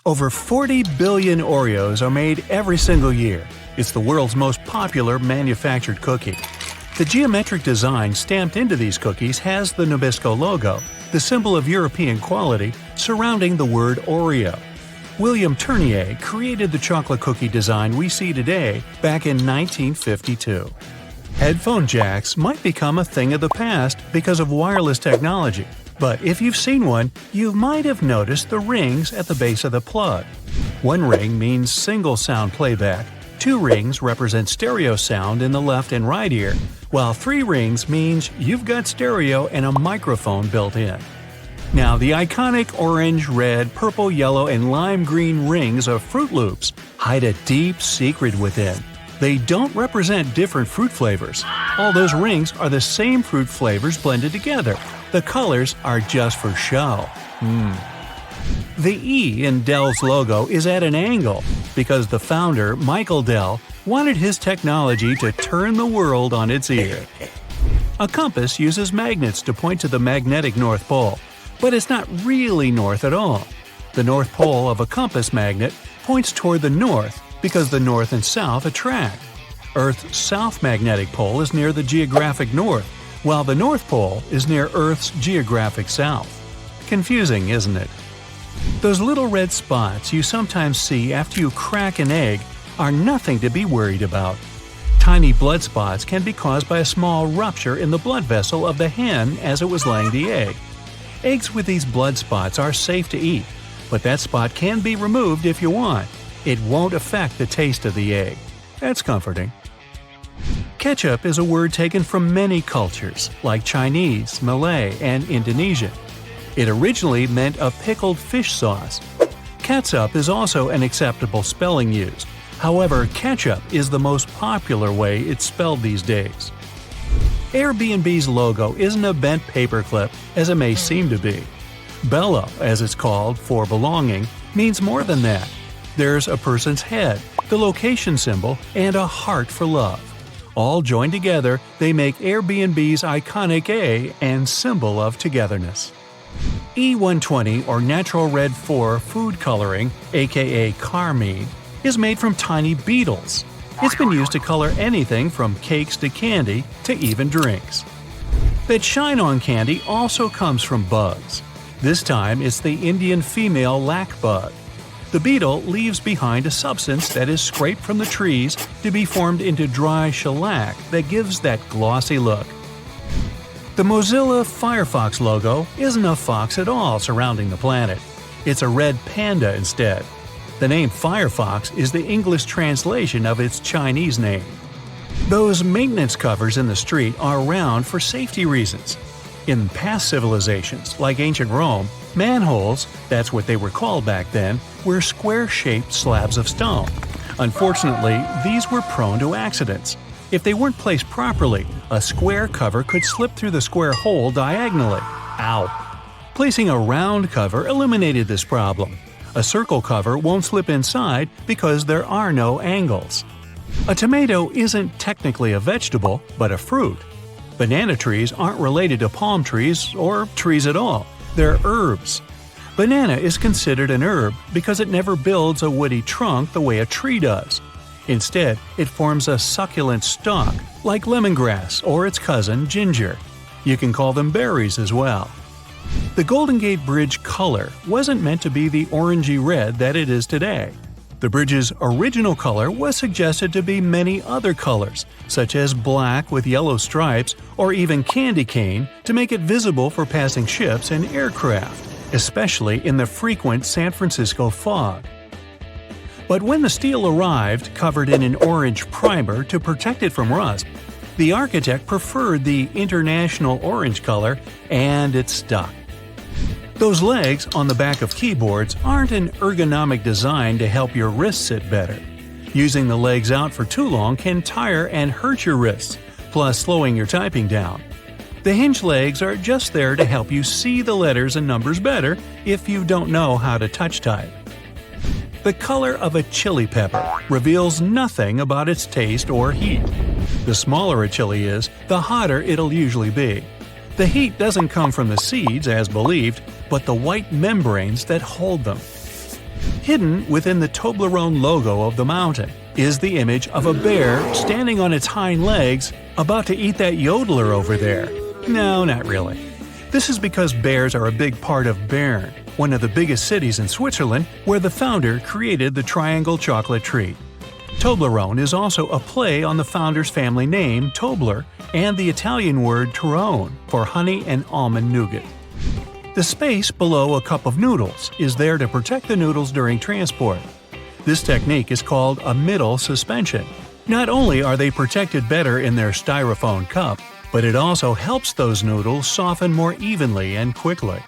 Over 40 billion Oreos are made every single year. It's the world's most popular manufactured cookie. The geometric design stamped into these cookies has the Nabisco logo, the symbol of European quality, surrounding the word Oreo. William Tournier created the chocolate cookie design we see today back in 1952. Headphone jacks might become a thing of the past because of wireless technology, but if you've seen one, you might have noticed the rings at the base of the plug. One ring means single sound playback, 2 rings represent stereo sound in the left and right ear, while 3 rings means you've got stereo and a microphone built in. Now, the iconic orange, red, purple, yellow, and lime green rings of Fruit Loops hide a deep secret within. They don't represent different fruit flavors. All those rings are the same fruit flavors blended together. The colors are just for show. The E in Dell's logo is at an angle because the founder, Michael Dell, wanted his technology to turn the world on its ear. A compass uses magnets to point to the magnetic North Pole, but it's not really north at all. The North Pole of a compass magnet points toward the north because the north and south attract. Earth's south magnetic pole is near the geographic north, while the North Pole is near Earth's geographic south. Confusing, isn't it? Those little red spots you sometimes see after you crack an egg are nothing to be worried about. Tiny blood spots can be caused by a small rupture in the blood vessel of the hen as it was laying the egg. Eggs with these blood spots are safe to eat, but that spot can be removed if you want. It won't affect the taste of the egg. That's comforting. Ketchup is a word taken from many cultures, like Chinese, Malay, and Indonesian. It originally meant a pickled fish sauce. Catsup is also an acceptable spelling used. However, ketchup is the most popular way it's spelled these days. Airbnb's logo isn't a bent paperclip, as it may seem to be. Bello, as it's called, for belonging, means more than that. There's a person's head, the location symbol, and a heart for love. All joined together, they make Airbnb's iconic A and symbol of togetherness. E120 or Natural Red 4 food coloring, aka carmine, is made from tiny beetles. It's been used to color anything from cakes to candy to even drinks. That shine on candy also comes from bugs. This time it's the Indian female lac bug. The beetle leaves behind a substance that is scraped from the trees to be formed into dry shellac that gives that glossy look. The Mozilla Firefox logo isn't a fox at all surrounding the planet. It's a red panda instead. The name Firefox is the English translation of its Chinese name. Those maintenance covers in the street are around for safety reasons. In past civilizations, like ancient Rome, manholes, that's what they were called back then, were square-shaped slabs of stone. Unfortunately, these were prone to accidents. If they weren't placed properly, a square cover could slip through the square hole diagonally. Ow! Placing a round cover eliminated this problem. A circle cover won't slip inside because there are no angles. A tomato isn't technically a vegetable, but a fruit. Banana trees aren't related to palm trees or trees at all. They're herbs. Banana is considered an herb because it never builds a woody trunk the way a tree does. Instead, it forms a succulent stalk, like lemongrass or its cousin ginger. You can call them berries as well. The Golden Gate Bridge color wasn't meant to be the orangey red that it is today. The bridge's original color was suggested to be many other colors, such as black with yellow stripes or even candy cane to make it visible for passing ships and aircraft, especially in the frequent San Francisco fog. But when the steel arrived covered in an orange primer to protect it from rust, the architect preferred the international orange color, and it stuck. Those legs on the back of keyboards aren't an ergonomic design to help your wrists sit better. Using the legs out for too long can tire and hurt your wrists, plus slowing your typing down. The hinge legs are just there to help you see the letters and numbers better if you don't know how to touch type. The color of a chili pepper reveals nothing about its taste or heat. The smaller a chili is, the hotter it'll usually be. The heat doesn't come from the seeds, as believed, but the white membranes that hold them. Hidden within the Toblerone logo of the mountain is the image of a bear standing on its hind legs, about to eat that yodeler over there. No, not really. This is because bears are a big part of Bern, one of the biggest cities in Switzerland, where the founder created the triangle chocolate treat. Toblerone is also a play on the founder's family name, Tobler, and the Italian word Torrone for honey and almond nougat. The space below a cup of noodles is there to protect the noodles during transport. This technique is called a middle suspension. Not only are they protected better in their styrofoam cup, but it also helps those noodles soften more evenly and quickly.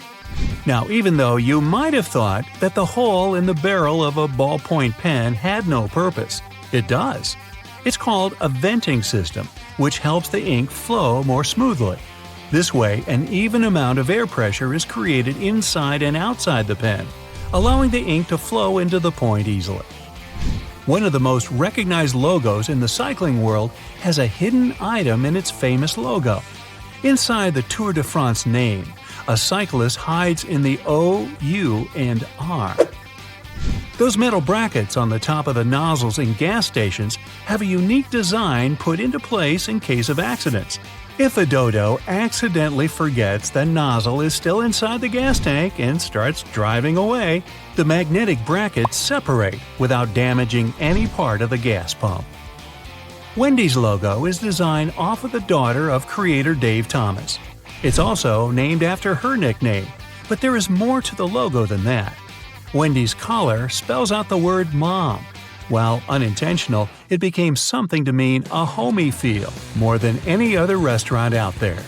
Now, even though you might have thought that the hole in the barrel of a ballpoint pen had no purpose, it does. It's called a venting system, which helps the ink flow more smoothly. This way, an even amount of air pressure is created inside and outside the pen, allowing the ink to flow into the point easily. One of the most recognized logos in the cycling world has a hidden item in its famous logo. Inside the Tour de France name, a cyclist hides in the O, U, and R. Those metal brackets on the top of the nozzles in gas stations have a unique design put into place in case of accidents. If a dodo accidentally forgets the nozzle is still inside the gas tank and starts driving away, the magnetic brackets separate without damaging any part of the gas pump. Wendy's logo is designed off of the daughter of creator Dave Thomas. It's also named after her nickname, but there is more to the logo than that. Wendy's collar spells out the word mom. While unintentional, it became something to mean a homey feel more than any other restaurant out there.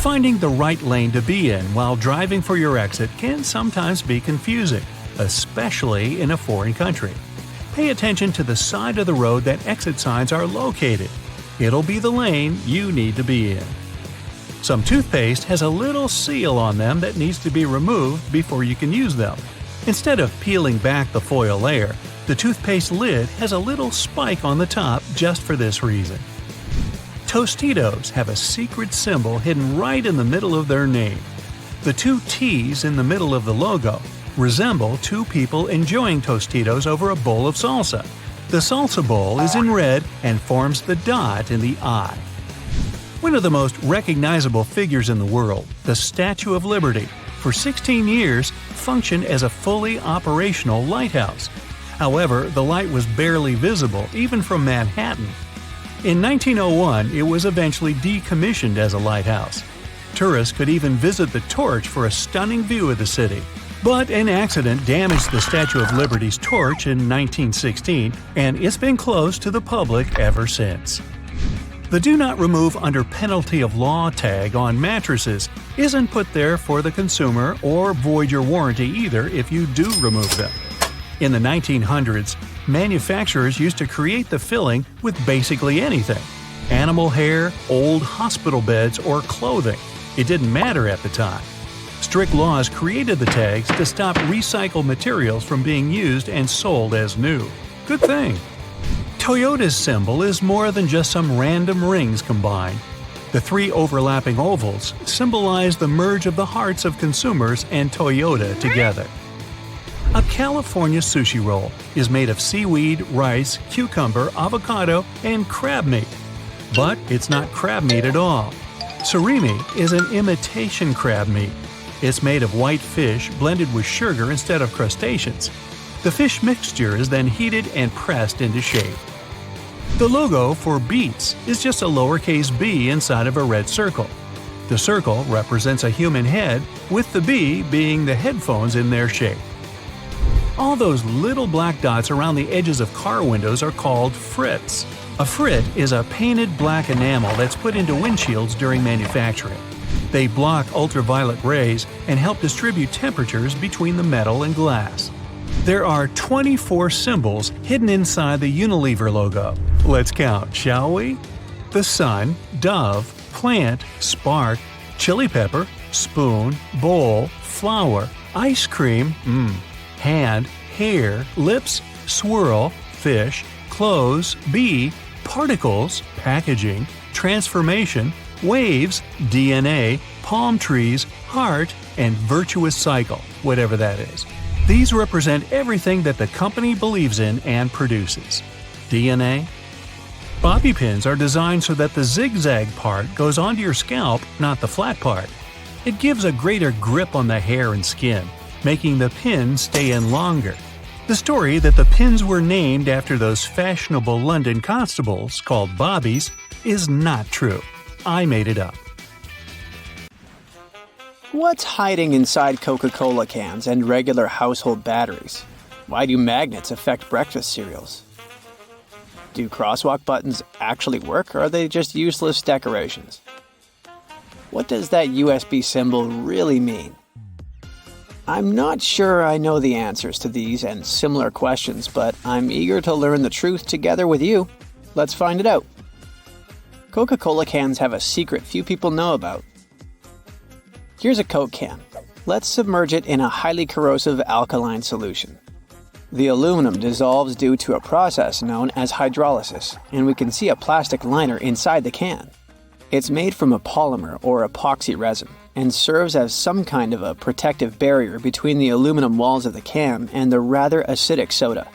Finding the right lane to be in while driving for your exit can sometimes be confusing, especially in a foreign country. Pay attention to the side of the road that exit signs are located. It'll be the lane you need to be in. Some toothpaste has a little seal on them that needs to be removed before you can use them. Instead of peeling back the foil layer, the toothpaste lid has a little spike on the top just for this reason. Tostitos have a secret symbol hidden right in the middle of their name. The two T's in the middle of the logo resemble two people enjoying Tostitos over a bowl of salsa. The salsa bowl is in red and forms the dot in the eye. One of the most recognizable figures in the world, the Statue of Liberty, for 16 years functioned as a fully operational lighthouse. However, the light was barely visible even from Manhattan. In 1901, it was eventually decommissioned as a lighthouse. Tourists could even visit the torch for a stunning view of the city. But an accident damaged the Statue of Liberty's torch in 1916, and it's been closed to the public ever since. The Do Not Remove Under Penalty of Law tag on mattresses isn't put there for the consumer or void your warranty either if you do remove them. In the 1900s, manufacturers used to create the filling with basically anything: animal hair, old hospital beds, or clothing. It didn't matter at the time. Strict laws created the tags to stop recycled materials from being used and sold as new. Good thing. Toyota's symbol is more than just some random rings combined. The three overlapping ovals symbolize the merge of the hearts of consumers and Toyota together. A California sushi roll is made of seaweed, rice, cucumber, avocado, and crab meat. But it's not crab meat at all. Surimi is an imitation crab meat. It's made of white fish blended with sugar instead of crustaceans. The fish mixture is then heated and pressed into shape. The logo for Beats is just a lowercase b inside of a red circle. The circle represents a human head, with the b being the headphones in their shape. All those little black dots around the edges of car windows are called frits. A frit is a painted black enamel that's put into windshields during manufacturing. They block ultraviolet rays and help distribute temperatures between the metal and glass. There are 24 symbols hidden inside the Unilever logo. Let's count, shall we? The sun, dove, plant, spark, chili pepper, spoon, bowl, flower, ice cream, hand, hair, lips, swirl, fish, clothes, bee, particles, packaging, transformation, waves, DNA, palm trees, heart, and virtuous cycle, whatever that is. These represent everything that the company believes in and produces. DNA. Bobby pins are designed so that the zigzag part goes onto your scalp, not the flat part. It gives a greater grip on the hair and skin, making the pin stay in longer. The story that the pins were named after those fashionable London constables called bobbies is not true. I made it up. What's hiding inside Coca-Cola cans and regular household batteries? Why do magnets affect breakfast cereals? Do crosswalk buttons actually work, or are they just useless decorations? What does that USB symbol really mean? I'm not sure I know the answers to these and similar questions, but I'm eager to learn the truth together with you. Let's find it out. Coca-Cola cans have a secret few people know about. Here's a Coke can. Let's submerge it in a highly corrosive alkaline solution. The aluminum dissolves due to a process known as hydrolysis, and we can see a plastic liner inside the can. It's made from a polymer or epoxy resin and serves as some kind of a protective barrier between the aluminum walls of the can and the rather acidic soda.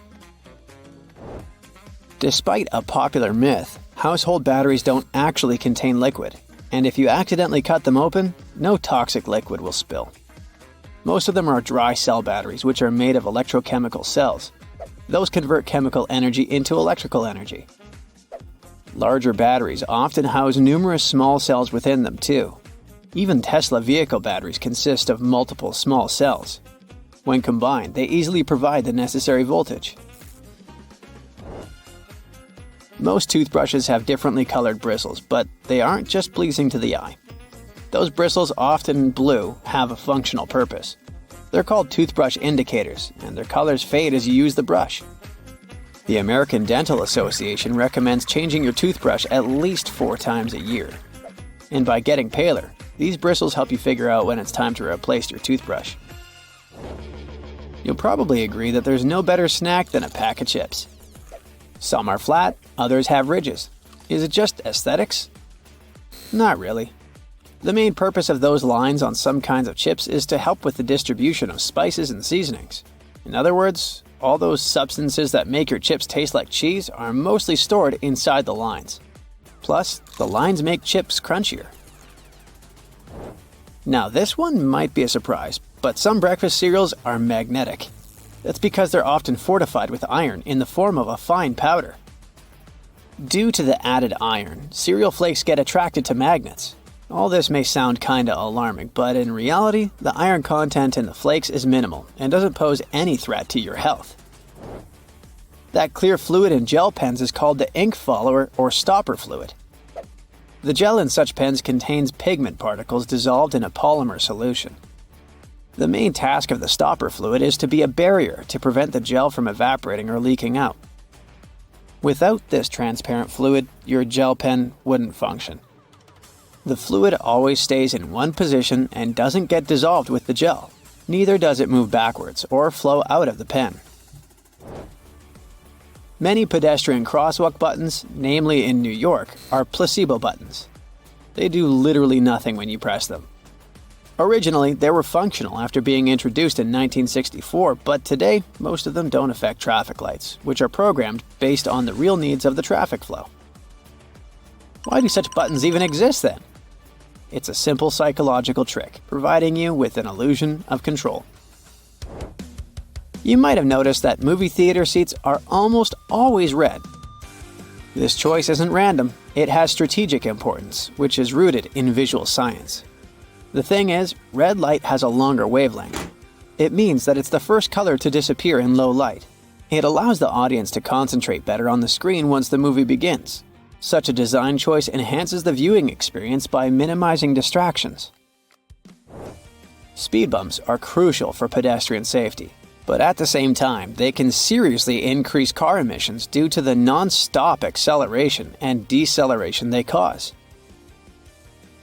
Despite a popular myth, household batteries don't actually contain liquid, and if you accidentally cut them open, no toxic liquid will spill. Most of them are dry cell batteries, which are made of electrochemical cells. Those convert chemical energy into electrical energy. Larger batteries often house numerous small cells within them too. Even Tesla vehicle batteries consist of multiple small cells. When combined, they easily provide the necessary voltage. Most toothbrushes have differently colored bristles, but they aren't just pleasing to the eye. Those bristles, often blue, have a functional purpose. They're called toothbrush indicators, and their colors fade as you use the brush. The American Dental Association recommends changing your toothbrush at least 4 times a year. And by getting paler, these bristles help you figure out when it's time to replace your toothbrush. You'll probably agree that there's no better snack than a pack of chips. Some are flat, others have ridges. Is it just aesthetics? Not really. The main purpose of those lines on some kinds of chips is to help with the distribution of spices and seasonings. In other words, all those substances that make your chips taste like cheese are mostly stored inside the lines. Plus, the lines make chips crunchier. Now this one might be a surprise, but some breakfast cereals are magnetic. That's because they're often fortified with iron in the form of a fine powder. Due to the added iron, cereal flakes get attracted to magnets. All this may sound kinda alarming, but in reality, the iron content in the flakes is minimal and doesn't pose any threat to your health. That clear fluid in gel pens is called the ink follower or stopper fluid. The gel in such pens contains pigment particles dissolved in a polymer solution. The main task of the stopper fluid is to be a barrier to prevent the gel from evaporating or leaking out. Without this transparent fluid, your gel pen wouldn't function. The fluid always stays in one position and doesn't get dissolved with the gel. Neither does it move backwards or flow out of the pen. Many pedestrian crosswalk buttons, namely in New York, are placebo buttons. They do literally nothing when you press them. Originally, they were functional after being introduced in 1964, but today, most of them don't affect traffic lights, which are programmed based on the real needs of the traffic flow. Why do such buttons even exist then? It's a simple psychological trick, providing you with an illusion of control. You might have noticed that movie theater seats are almost always red. This choice isn't random, it has strategic importance, which is rooted in visual science. The thing is, red light has a longer wavelength. It means that it's the first color to disappear in low light. It allows the audience to concentrate better on the screen once the movie begins. Such a design choice enhances the viewing experience by minimizing distractions. Speed bumps are crucial for pedestrian safety, but at the same time, they can seriously increase car emissions due to the non-stop acceleration and deceleration they cause.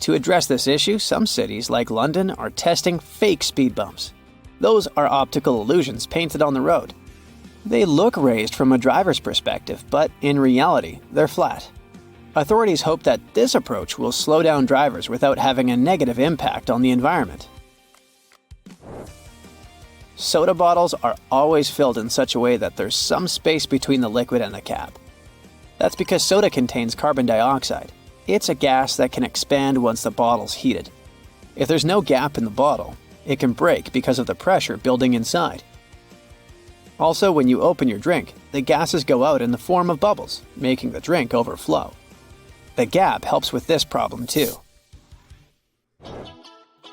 To address this issue, some cities, like London, are testing fake speed bumps. Those are optical illusions painted on the road. They look raised from a driver's perspective, but in reality, they're flat. Authorities hope that this approach will slow down drivers without having a negative impact on the environment. Soda bottles are always filled in such a way that there's some space between the liquid and the cap. That's because soda contains carbon dioxide. It's a gas that can expand once the bottle's heated. If there's no gap in the bottle, it can break because of the pressure building inside. Also, when you open your drink, the gases go out in the form of bubbles, making the drink overflow. The gap helps with this problem too.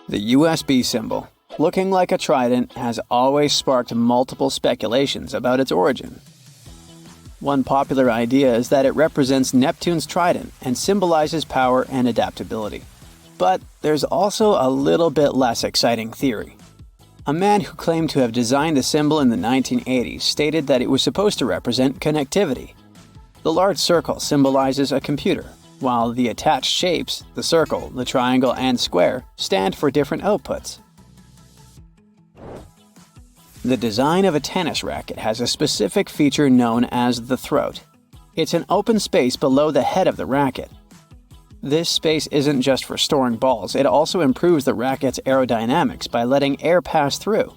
The USB symbol, looking like a trident, has always sparked multiple speculations about its origin. One popular idea is that it represents Neptune's trident and symbolizes power and adaptability. But there's also a little bit less exciting theory. A man who claimed to have designed the symbol in the 1980s stated that it was supposed to represent connectivity. The large circle symbolizes a computer, while the attached shapes, the circle, the triangle, and square, stand for different outputs. The design of a tennis racket has a specific feature known as the throat. It's an open space below the head of the racket. This space isn't just for storing balls, it also improves the racket's aerodynamics by letting air pass through.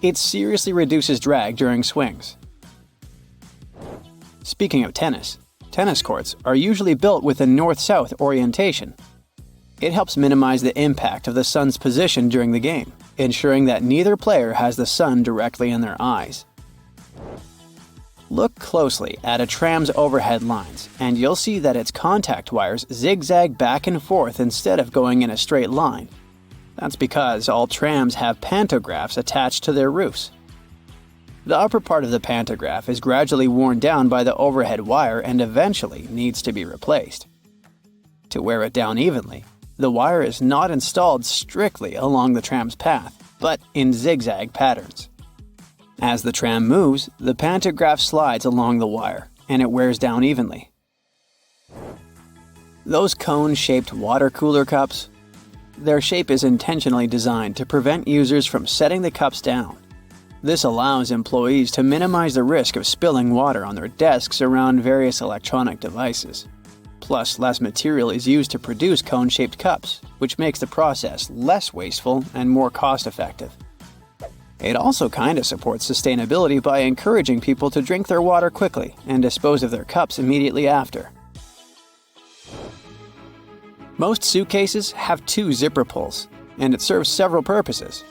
It seriously reduces drag during swings. Speaking of tennis courts are usually built with a north-south orientation. It helps minimize the impact of the sun's position during the game, ensuring that neither player has the sun directly in their eyes. Look closely at a tram's overhead lines, and you'll see that its contact wires zigzag back and forth instead of going in a straight line. That's because all trams have pantographs attached to their roofs. The upper part of the pantograph is gradually worn down by the overhead wire and eventually needs to be replaced. To wear it down evenly, the wire is not installed strictly along the tram's path, but in zigzag patterns. As the tram moves, the pantograph slides along the wire, and it wears down evenly. Those cone-shaped water cooler cups? Their shape is intentionally designed to prevent users from setting the cups down. This allows employees to minimize the risk of spilling water on their desks around various electronic devices. Plus, less material is used to produce cone-shaped cups, which makes the process less wasteful and more cost-effective. It also kinda supports sustainability by encouraging people to drink their water quickly and dispose of their cups immediately after. Most suitcases have 2 zipper pulls, and it serves several purposes.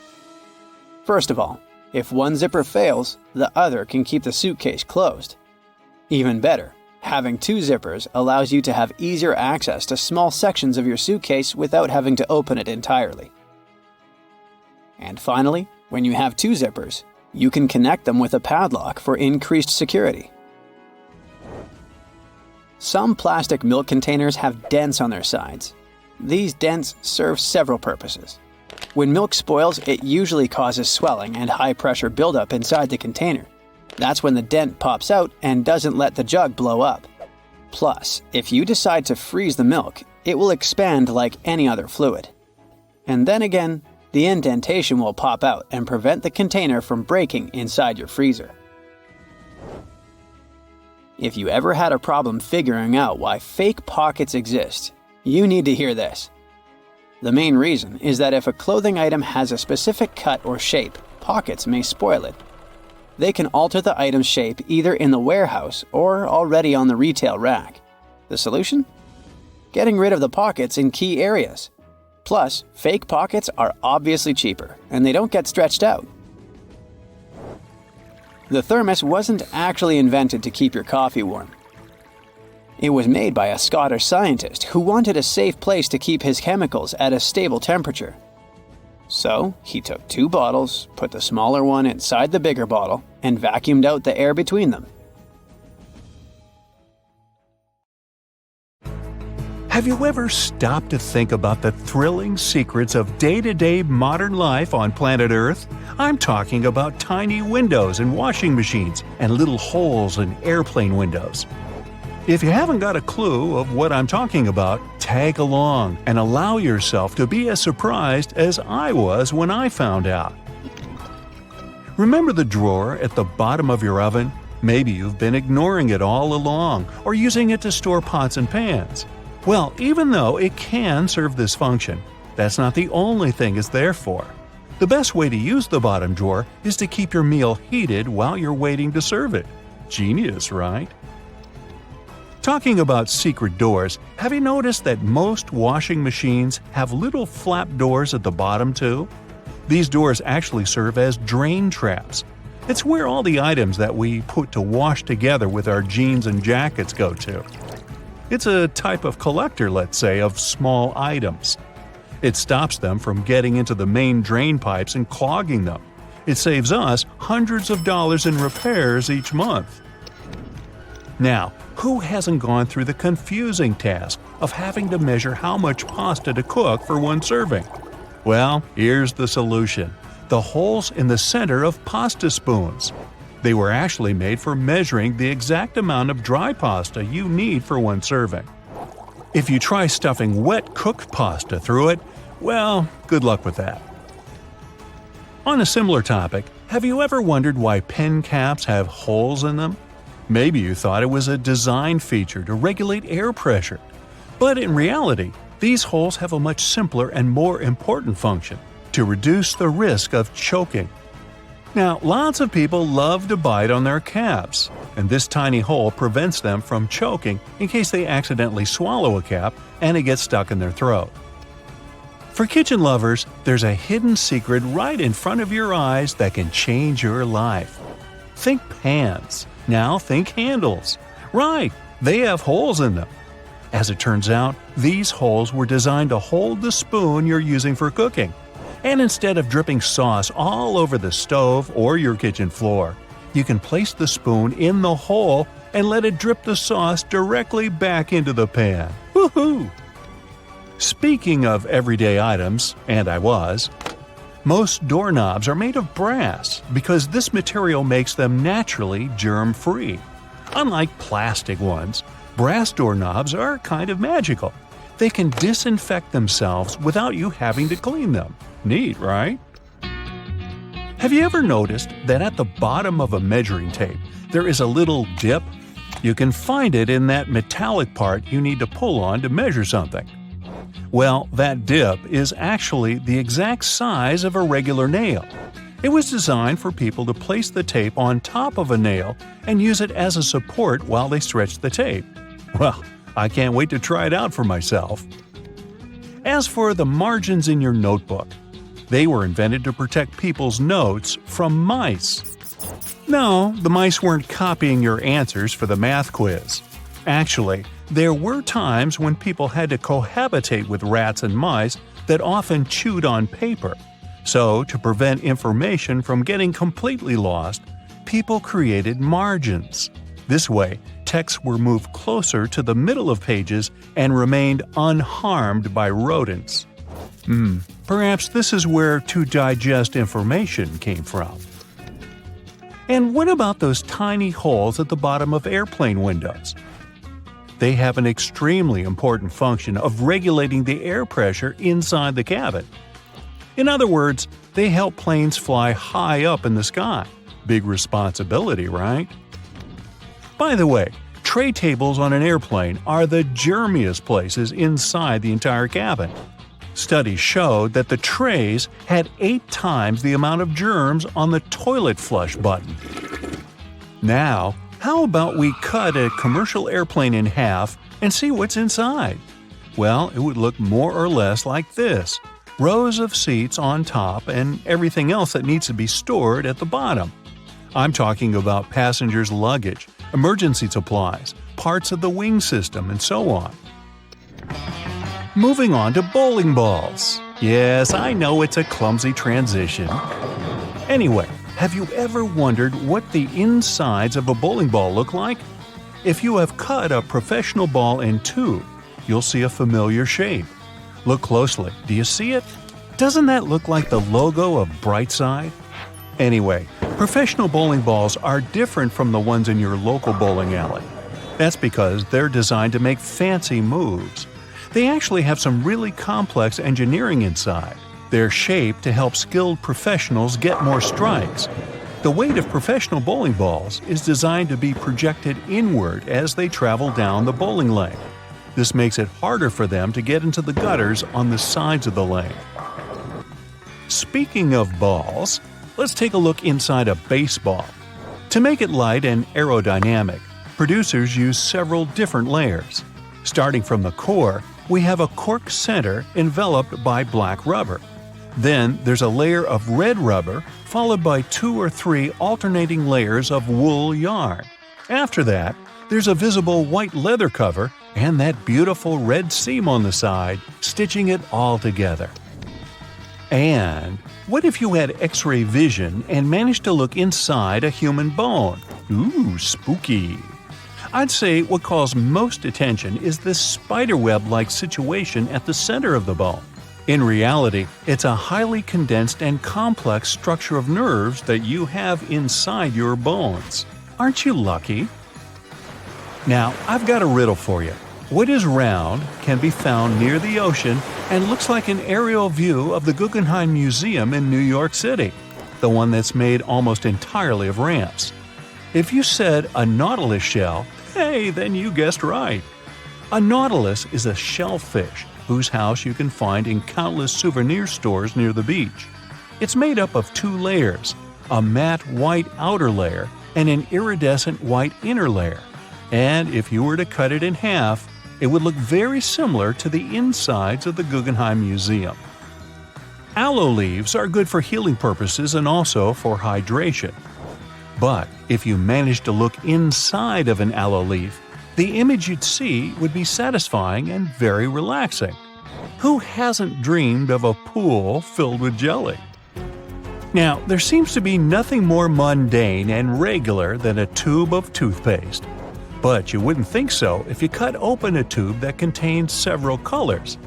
First of all, if one zipper fails, the other can keep the suitcase closed. Even better, having 2 zippers allows you to have easier access to small sections of your suitcase without having to open it entirely. And finally, when you have 2 zippers, you can connect them with a padlock for increased security. Some plastic milk containers have dents on their sides. These dents serve several purposes. When milk spoils, it usually causes swelling and high-pressure buildup inside the container. That's when the dent pops out and doesn't let the jug blow up. Plus, if you decide to freeze the milk, it will expand like any other fluid. And then again, the indentation will pop out and prevent the container from breaking inside your freezer. If you ever had a problem figuring out why fake pockets exist, you need to hear this. The main reason is that if a clothing item has a specific cut or shape, pockets may spoil it. They can alter the item's shape either in the warehouse or already on the retail rack. The solution? Getting rid of the pockets in key areas. Plus, fake pockets are obviously cheaper, and they don't get stretched out. The thermos wasn't actually invented to keep your coffee warm. It was made by a Scottish scientist who wanted a safe place to keep his chemicals at a stable temperature. So, he took 2 bottles, put the smaller one inside the bigger bottle, and vacuumed out the air between them. Have you ever stopped to think about the thrilling secrets of day-to-day modern life on planet Earth? I'm talking about tiny windows in washing machines and little holes in airplane windows. If you haven't got a clue of what I'm talking about, tag along and allow yourself to be as surprised as I was when I found out. Remember the drawer at the bottom of your oven? Maybe you've been ignoring it all along or using it to store pots and pans. Well, even though it can serve this function, that's not the only thing it's there for. The best way to use the bottom drawer is to keep your meal heated while you're waiting to serve it. Genius, right? Talking about secret doors, have you noticed that most washing machines have little flap doors at the bottom too? These doors actually serve as drain traps. It's where all the items that we put to wash together with our jeans and jackets go to. It's a type of collector, let's say, of small items. It stops them from getting into the main drain pipes and clogging them. It saves us hundreds of dollars in repairs each month. Now, who hasn't gone through the confusing task of having to measure how much pasta to cook for one serving? Well, here's the solution: the holes in the center of pasta spoons. They were actually made for measuring the exact amount of dry pasta you need for one serving. If you try stuffing wet cooked pasta through it, well, good luck with that. On a similar topic, have you ever wondered why pen caps have holes in them? Maybe you thought it was a design feature to regulate air pressure. But in reality, these holes have a much simpler and more important function: to reduce the risk of choking. Now, lots of people love to bite on their caps, and this tiny hole prevents them from choking in case they accidentally swallow a cap and it gets stuck in their throat. For kitchen lovers, there's a hidden secret right in front of your eyes that can change your life. Think pans. Now think handles. Right, they have holes in them. As it turns out, these holes were designed to hold the spoon you're using for cooking. And instead of dripping sauce all over the stove or your kitchen floor, you can place the spoon in the hole and let it drip the sauce directly back into the pan. Woohoo! Speaking of everyday items, and most doorknobs are made of brass because this material makes them naturally germ-free. Unlike plastic ones, brass doorknobs are kind of magical. They can disinfect themselves without you having to clean them. Neat, right? Have you ever noticed that at the bottom of a measuring tape there is a little dip? You can find it in that metallic part you need to pull on to measure something. Well, that dip is actually the exact size of a regular nail. It was designed for people to place the tape on top of a nail and use it as a support while they stretch the tape. Well, I can't wait to try it out for myself. As for the margins in your notebook, they were invented to protect people's notes from mice. No, the mice weren't copying your answers for the math quiz. Actually, there were times when people had to cohabitate with rats and mice that often chewed on paper. So, to prevent information from getting completely lost, people created margins. This way, texts were moved closer to the middle of pages and remained unharmed by rodents. Perhaps this is where to digest information came from. And what about those tiny holes at the bottom of airplane windows? They have an extremely important function of regulating the air pressure inside the cabin. In other words, they help planes fly high up in the sky. Big responsibility, right? By the way, tray tables on an airplane are the germiest places inside the entire cabin. Studies showed that the trays had 8 times the amount of germs on the toilet flush button. Now, how about we cut a commercial airplane in half and see what's inside? Well, it would look more or less like this: rows of seats on top and everything else that needs to be stored at the bottom. I'm talking about passengers' luggage, emergency supplies, parts of the wing system, and so on. Moving on to bowling balls. Yes, I know it's a clumsy transition. Anyway, have you ever wondered what the insides of a bowling ball look like? If you have cut a professional ball in two, you'll see a familiar shape. Look closely. Do you see it? Doesn't that look like the logo of Brightside? Anyway, professional bowling balls are different from the ones in your local bowling alley. That's because they're designed to make fancy moves. They actually have some really complex engineering inside. They're shaped to help skilled professionals get more strikes. The weight of professional bowling balls is designed to be projected inward as they travel down the bowling lane. This makes it harder for them to get into the gutters on the sides of the lane. Speaking of balls, let's take a look inside a baseball. To make it light and aerodynamic, producers use several different layers. Starting from the core, we have a cork center enveloped by black rubber. Then there's a layer of red rubber, followed by 2 or 3 alternating layers of wool yarn. After that, there's a visible white leather cover and that beautiful red seam on the side, stitching it all together. And what if you had X-ray vision and managed to look inside a human bone? Ooh, spooky! I'd say what calls most attention is this spiderweb-like situation at the center of the bone. In reality, it's a highly condensed and complex structure of nerves that you have inside your bones. Aren't you lucky? Now, I've got a riddle for you. What is round, can be found near the ocean, and looks like an aerial view of the Guggenheim Museum in New York City, the one that's made almost entirely of ramps? If you said a nautilus shell, hey, then you guessed right. A nautilus is a shellfish whose house you can find in countless souvenir stores near the beach. It's made up of 2 layers, a matte white outer layer and an iridescent white inner layer. And if you were to cut it in half, it would look very similar to the insides of the Guggenheim Museum. Aloe leaves are good for healing purposes and also for hydration. But if you managed to look inside of an aloe leaf, the image you'd see would be satisfying and very relaxing. Who hasn't dreamed of a pool filled with jelly? Now, there seems to be nothing more mundane and regular than a tube of toothpaste. But you wouldn't think so if you cut open a tube that contains several colors.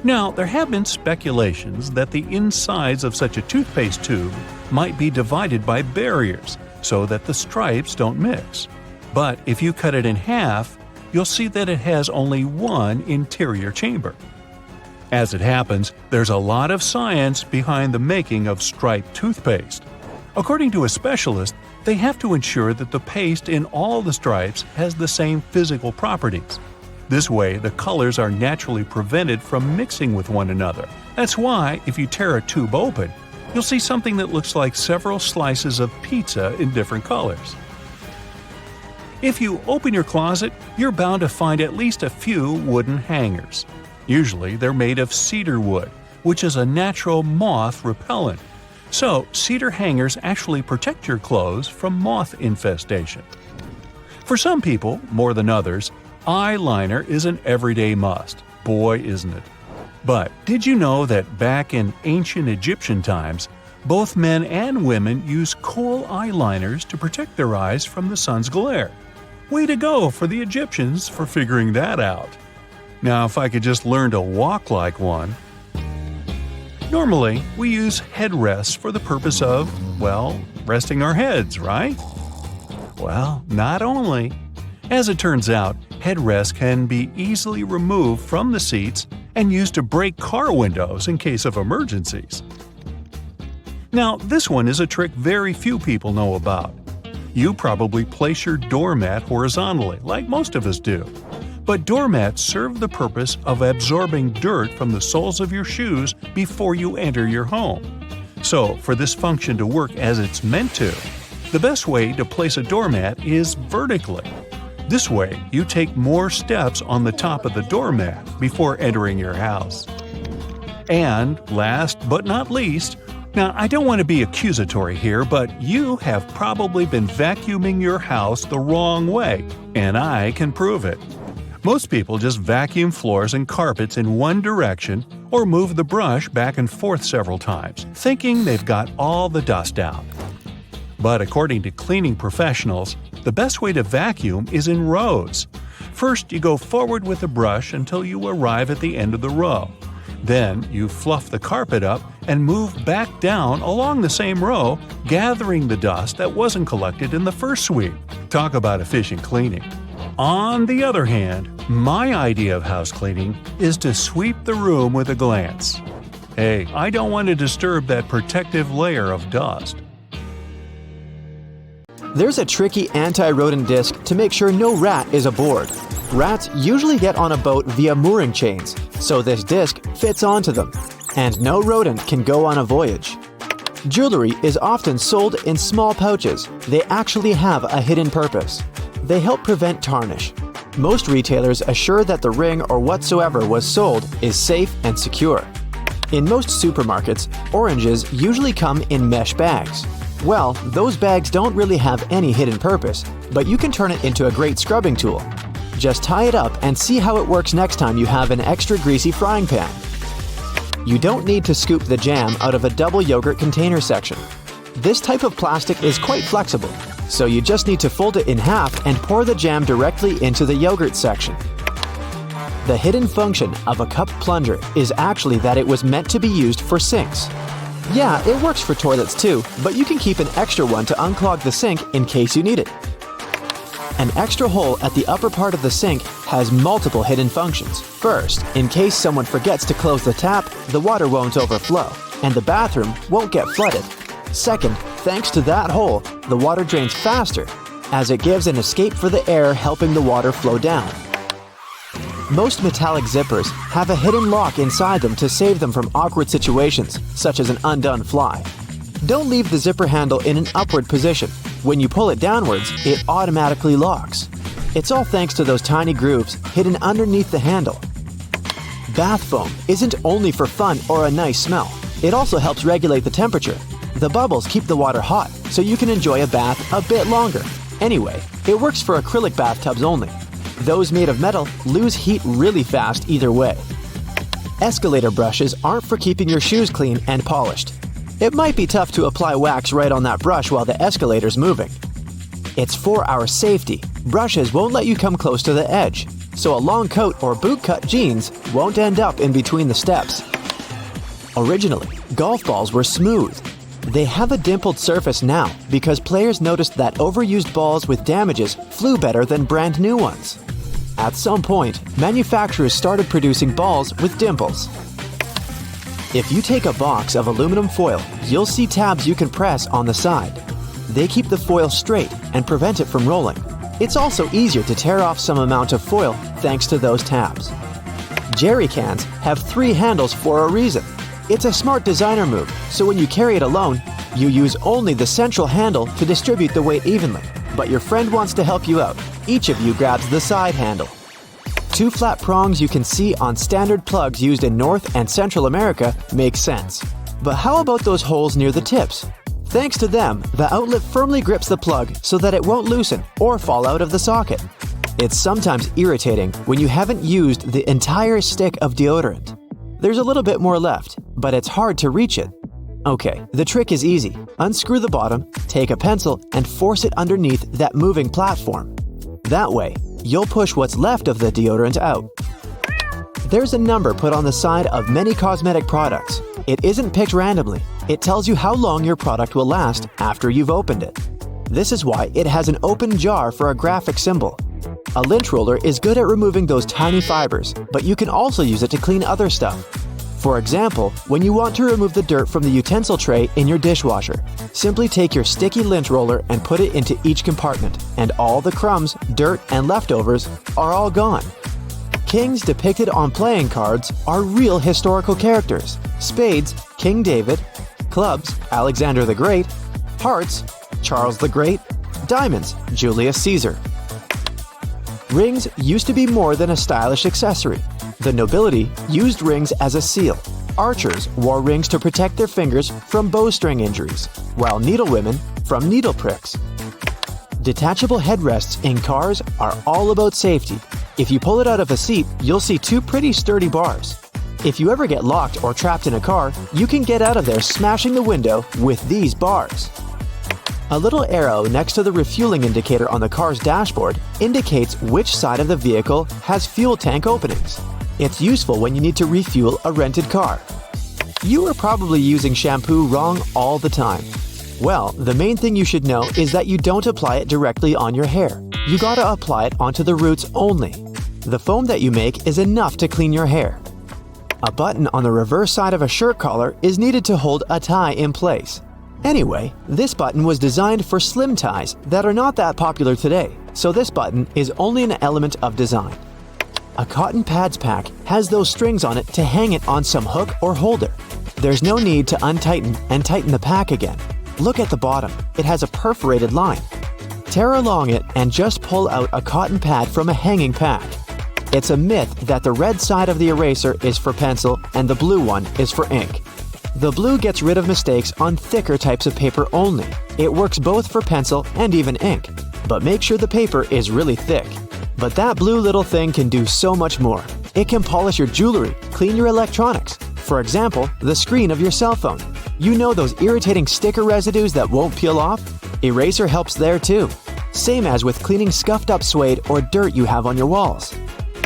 Now, there have been speculations that the insides of such a toothpaste tube might be divided by barriers so that the stripes don't mix. But if you cut it in half, you'll see that it has only one interior chamber. As it happens, there's a lot of science behind the making of striped toothpaste. According to a specialist, they have to ensure that the paste in all the stripes has the same physical properties. This way, the colors are naturally prevented from mixing with one another. That's why, if you tear a tube open, you'll see something that looks like several slices of pizza in different colors. If you open your closet, you're bound to find at least a few wooden hangers. Usually, they're made of cedar wood, which is a natural moth repellent. So, cedar hangers actually protect your clothes from moth infestation. For some people, more than others, eyeliner is an everyday must. Boy, isn't it. But did you know that back in ancient Egyptian times, both men and women used kohl eyeliners to protect their eyes from the sun's glare? Way to go for the Egyptians for figuring that out. Now, if I could just learn to walk like one. Normally, we use headrests for the purpose of, well, resting our heads, right? Well, not only. As it turns out, headrests can be easily removed from the seats and used to break car windows in case of emergencies. Now, this one is a trick very few people know about. You probably place your doormat horizontally, like most of us do. But doormats serve the purpose of absorbing dirt from the soles of your shoes before you enter your home. So, for this function to work as it's meant to, the best way to place a doormat is vertically. This way, you take more steps on the top of the doormat before entering your house. And last but not least, now I don't want to be accusatory here, but you have probably been vacuuming your house the wrong way, and I can prove it. Most people just vacuum floors and carpets in one direction or move the brush back and forth several times, thinking they've got all the dust out. But according to cleaning professionals, the best way to vacuum is in rows. First, you go forward with the brush until you arrive at the end of the row. Then, you fluff the carpet up and move back down along the same row, gathering the dust that wasn't collected in the first sweep. Talk about efficient cleaning. On the other hand, my idea of house cleaning is to sweep the room with a glance. Hey, I don't want to disturb that protective layer of dust. There's a tricky anti-rodent disc to make sure no rat is aboard. Rats usually get on a boat via mooring chains, so this disc fits onto them. and no rodent can go on a voyage. Jewelry is often sold in small pouches. They actually have a hidden purpose. They help prevent tarnish. Most retailers assure that the ring or whatsoever was sold is safe and secure. In most supermarkets, oranges usually come in mesh bags. Well, those bags don't really have any hidden purpose, but you can turn it into a great scrubbing tool. Just tie it up and see how it works next time you have an extra greasy frying pan. You don't need to scoop the jam out of a double yogurt container section. This type of plastic is quite flexible, so you just need to fold it in half and pour the jam directly into the yogurt section. The hidden function of a cup plunger is actually that it was meant to be used for sinks. Yeah, it works for toilets too, but you can keep an extra one to unclog the sink in case you need it. An extra hole at the upper part of the sink has multiple hidden functions. First, in case someone forgets to close the tap, the water won't overflow, and the bathroom won't get flooded. Second, thanks to that hole, the water drains faster, as it gives an escape for the air, helping the water flow down. Most metallic zippers have a hidden lock inside them to save them from awkward situations, such as an undone fly. Don't leave the zipper handle in an upward position. When you pull it downwards, it automatically locks. It's all thanks to those tiny grooves hidden underneath the handle. Bath foam isn't only for fun or a nice smell. It also helps regulate the temperature. The bubbles keep the water hot, so you can enjoy a bath a bit longer. Anyway, it works for acrylic bathtubs only. Those made of metal lose heat really fast either way. Escalator brushes aren't for keeping your shoes clean and polished. It might be tough to apply wax right on that brush while the escalator's moving. It's for our safety. Brushes won't let you come close to the edge, so a long coat or bootcut jeans won't end up in between the steps. Originally, golf balls were smooth. They have a dimpled surface now because players noticed that overused balls with damages flew better than brand new ones. At some point, manufacturers started producing balls with dimples. If you take a box of aluminum foil, you'll see tabs you can press on the side. They keep the foil straight and prevent it from rolling. It's also easier to tear off some amount of foil thanks to those tabs. Jerry cans have 3 handles for a reason. It's a smart designer move, so when you carry it alone, you use only the central handle to distribute the weight evenly. But your friend wants to help you out. Each of you grabs the side handle. 2 flat prongs you can see on standard plugs used in North and Central America make sense. But how about those holes near the tips? Thanks to them, the outlet firmly grips the plug so that it won't loosen or fall out of the socket. It's sometimes irritating when you haven't used the entire stick of deodorant. There's a little bit more left, but it's hard to reach it. Okay, the trick is easy. Unscrew the bottom, take a pencil, and force it underneath that moving platform. That way, you'll push what's left of the deodorant out. There's a number put on the side of many cosmetic products. It isn't picked randomly. It tells you how long your product will last after you've opened it. This is why it has an open jar for a graphic symbol. A lint roller is good at removing those tiny fibers, but you can also use it to clean other stuff. For example, when you want to remove the dirt from the utensil tray in your dishwasher, simply take your sticky lint roller and put it into each compartment, and all the crumbs, dirt, and leftovers are all gone. Kings depicted on playing cards are real historical characters. Spades, King David. Clubs, Alexander the Great. Hearts, Charles the Great. Diamonds, Julius Caesar. Rings used to be more than a stylish accessory. The nobility used rings as a seal. Archers wore rings to protect their fingers from bowstring injuries, while needlewomen from needle pricks. Detachable headrests in cars are all about safety. If you pull it out of a seat, you'll see 2 pretty sturdy bars. If you ever get locked or trapped in a car, you can get out of there smashing the window with these bars. A little arrow next to the refueling indicator on the car's dashboard indicates which side of the vehicle has fuel tank openings. It's useful when you need to refuel a rented car. You are probably using shampoo wrong all the time. Well, the main thing you should know is that you don't apply it directly on your hair. You gotta apply it onto the roots only. The foam that you make is enough to clean your hair. A button on the reverse side of a shirt collar is needed to hold a tie in place. Anyway, this button was designed for slim ties that are not that popular today, so this button is only an element of design. A cotton pads pack has those strings on it to hang it on some hook or holder. There's no need to untighten and tighten the pack again. Look at the bottom. It has a perforated line. Tear along it and just pull out a cotton pad from a hanging pack. It's a myth that the red side of the eraser is for pencil and the blue one is for ink. The blue gets rid of mistakes on thicker types of paper only. It works both for pencil and even ink. But make sure the paper is really thick. But that blue little thing can do so much more. It can polish your jewelry, clean your electronics. For example, the screen of your cell phone. You know those irritating sticker residues that won't peel off? Eraser helps there too. Same as with cleaning scuffed up suede or dirt you have on your walls.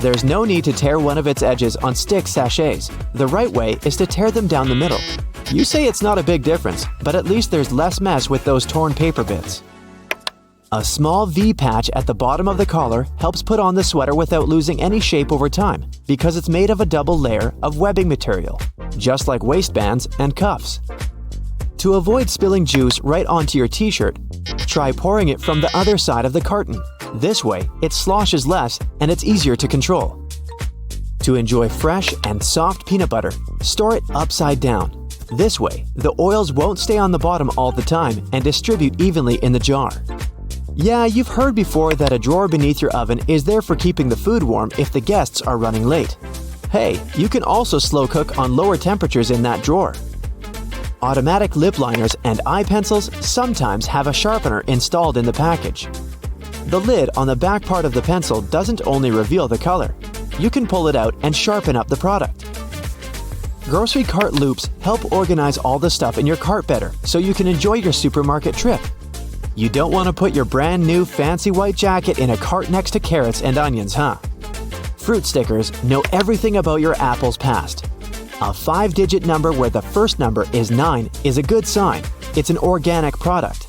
There's no need to tear one of its edges on stick sachets. The right way is to tear them down the middle. You say it's not a big difference, but at least there's less mess with those torn paper bits. A small V patch at the bottom of the collar helps put on the sweater without losing any shape over time because it's made of a double layer of webbing material, just like waistbands and cuffs. To avoid spilling juice right onto your t-shirt, try pouring it from the other side of the carton. This way, it sloshes less and it's easier to control. To enjoy fresh and soft peanut butter, store it upside down. This way, the oils won't stay on the bottom all the time and distribute evenly in the jar. Yeah, you've heard before that a drawer beneath your oven is there for keeping the food warm if the guests are running late. Hey, you can also slow cook on lower temperatures in that drawer. Automatic lip liners and eye pencils sometimes have a sharpener installed in the package. The lid on the back part of the pencil doesn't only reveal the color. You can pull it out and sharpen up the product. Grocery cart loops help organize all the stuff in your cart better so you can enjoy your supermarket trip. You don't want to put your brand new fancy white jacket in a cart next to carrots and onions, huh? Fruit stickers know everything about your apple's past. A 5-digit number where the first number is 9 is a good sign. It's an organic product.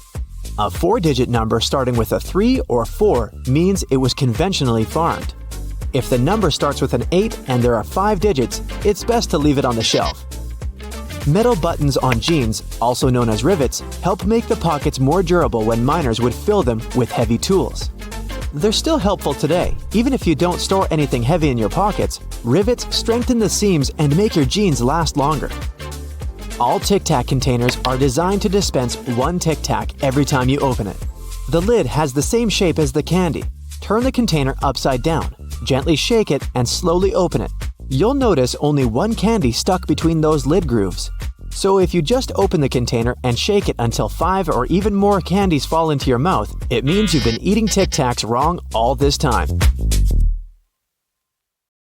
A 4-digit number starting with a 3 or 4 means it was conventionally farmed. If the number starts with an 8 and there are 5 digits, it's best to leave it on the shelf. Metal buttons on jeans, also known as rivets, help make the pockets more durable when miners would fill them with heavy tools. They're still helpful today. Even if you don't store anything heavy in your pockets, rivets strengthen the seams and make your jeans last longer. All Tic Tac containers are designed to dispense one Tic Tac every time you open it. The lid has the same shape as the candy. Turn the container upside down, gently shake it, and slowly open it. You'll notice only one candy stuck between those lid grooves. So if you just open the container and shake it until 5 or even more candies fall into your mouth, it means you've been eating Tic Tacs wrong all this time.